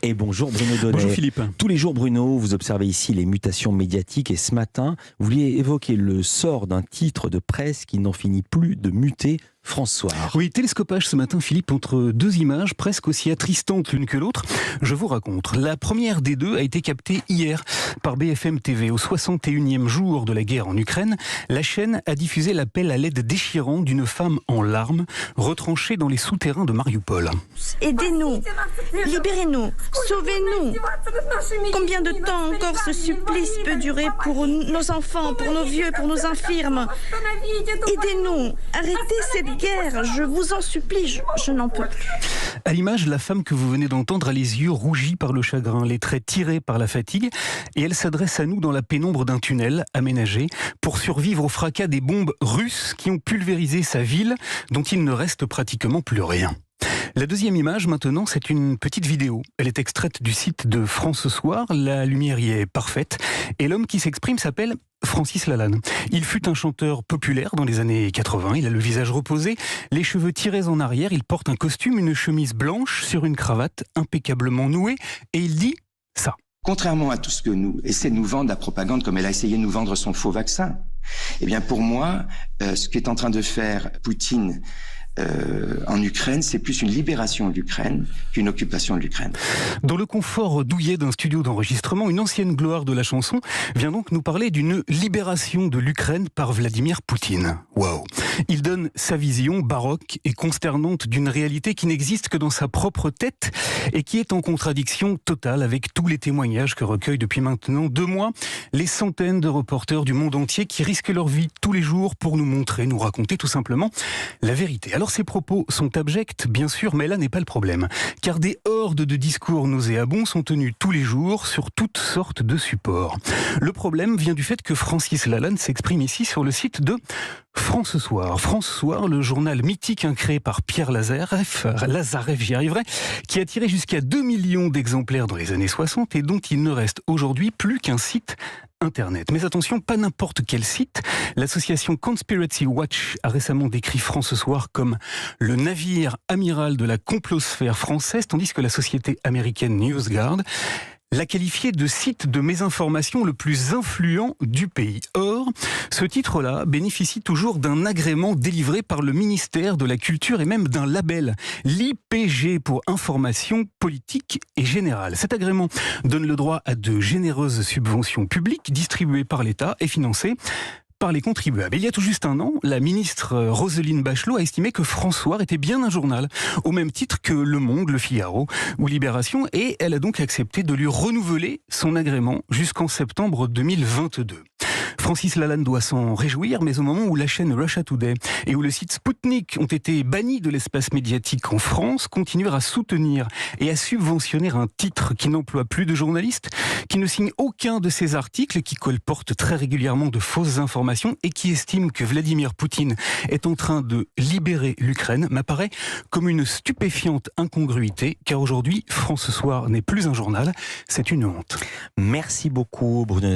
Et bonjour Bruno Donnet. Bonjour Philippe. Tous les jours Bruno, vous observez ici les mutations médiatiques et ce matin, vous vouliez évoquer le sort d'un titre de presse qui n'en finit plus de muter, France Soir. Oui, télescopage ce matin Philippe entre deux images presque aussi attristantes l'une que l'autre. Je vous raconte. La première des deux a été captée hier par BFM TV. Au 61e jour de la guerre en Ukraine, la chaîne a diffusé l'appel à l'aide déchirant d'une femme en larmes, retranchée dans les souterrains de Mariupol. Aidez-nous, libérez-nous, sauvez-nous. Combien de temps encore ce supplice peut durer pour nos enfants, pour nos vieux, pour nos infirmes? Aidez-nous, arrêtez cette guerre, je vous en supplie, je n'en peux plus. À l'image, la femme que vous venez d'entendre a les yeux rougis par le chagrin, les traits tirés par la fatigue, et elle s'adresse à nous dans la pénombre d'un tunnel aménagé pour survivre au fracas des bombes russes qui ont pulvérisé sa ville, dont il ne reste pratiquement plus rien. La deuxième image, maintenant, c'est une petite vidéo. Elle est extraite du site de France Soir. La lumière y est parfaite. Et l'homme qui s'exprime s'appelle Francis Lalanne. Il fut un chanteur populaire dans les années 80. Il a le visage reposé, les cheveux tirés en arrière. Il porte un costume, une chemise blanche sur une cravate impeccablement nouée. Et il dit ça. Contrairement à tout ce que nous essaie de nous vendre la propagande, comme elle a essayé de nous vendre son faux vaccin, eh bien pour moi, ce qu'est en train de faire Poutine en Ukraine, c'est plus une libération de l'Ukraine qu'une occupation de l'Ukraine. Dans le confort douillet d'un studio d'enregistrement, une ancienne gloire de la chanson vient donc nous parler d'une libération de l'Ukraine par Vladimir Poutine. Waouh! Il donne sa vision baroque et consternante d'une réalité qui n'existe que dans sa propre tête et qui est en contradiction totale avec tous les témoignages que recueillent depuis maintenant 2 mois les centaines de reporters du monde entier qui risquent leur vie tous les jours pour nous montrer, nous raconter tout simplement la vérité. Alors ces propos sont abjects, bien sûr, mais là n'est pas le problème. Car des hordes de discours nauséabonds sont tenus tous les jours sur toutes sortes de supports. Le problème vient du fait que Francis Lalanne s'exprime ici sur le site de France Soir. France Soir, le journal mythique créé par Pierre Lazareff, j'y arriverai, qui a tiré jusqu'à 2 millions d'exemplaires dans les années 60 et dont il ne reste aujourd'hui plus qu'un site Internet. Mais attention, pas n'importe quel site. L'association Conspiracy Watch a récemment décrit France Soir comme le navire amiral de la complosphère française, tandis que la société américaine NewsGuard l'a qualifié de site de mésinformation le plus influent du pays. Or, ce titre-là bénéficie toujours d'un agrément délivré par le ministère de la Culture et même d'un label, l'IPG pour Information Politique et Générale. Cet agrément donne le droit à de généreuses subventions publiques distribuées par l'État et financées par les contribuables. Il y a tout juste un an, la ministre Roselyne Bachelot a estimé que France Soir était bien un journal, au même titre que Le Monde, Le Figaro ou Libération, et elle a donc accepté de lui renouveler son agrément jusqu'en septembre 2022. Francis Lalanne doit s'en réjouir, mais au moment où la chaîne Russia Today et où le site Sputnik ont été bannis de l'espace médiatique en France, continuer à soutenir et à subventionner un titre qui n'emploie plus de journalistes, qui ne signe aucun de ses articles, qui colporte très régulièrement de fausses informations et qui estime que Vladimir Poutine est en train de libérer l'Ukraine, m'apparaît comme une stupéfiante incongruité, car aujourd'hui, France Soir n'est plus un journal, c'est une honte. Merci beaucoup Bruno.